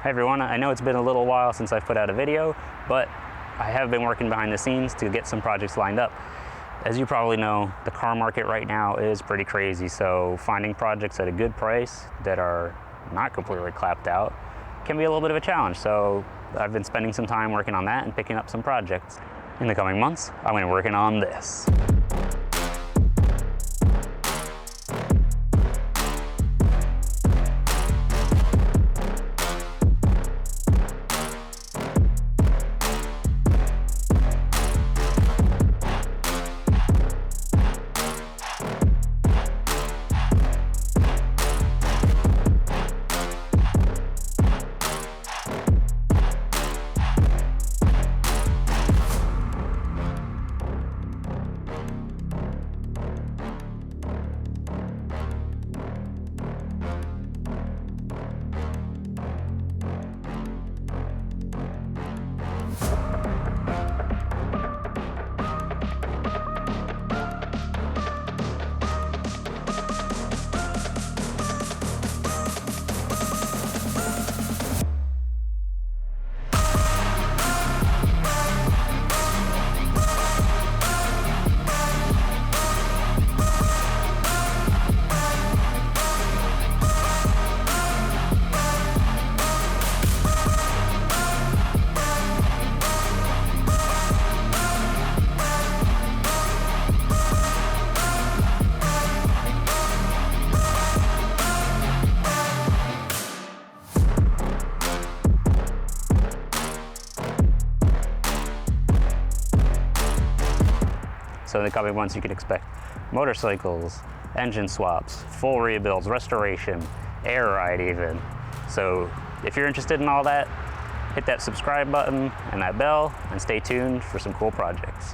Hi everyone, I know it's been a little while since I've put out a video, but I have been working behind the scenes to get some projects lined up. As you probably know, the car market right now is pretty crazy, so finding projects at a good price that are not completely clapped out can be a little bit of a challenge. So I've been spending some time working on that and picking up some projects. In the coming months, I'm going to be working on this. So in the coming months, you can expect motorcycles, engine swaps, full rebuilds, restoration, air ride even. So if you're interested in all that, hit that subscribe button and that bell and stay tuned for some cool projects.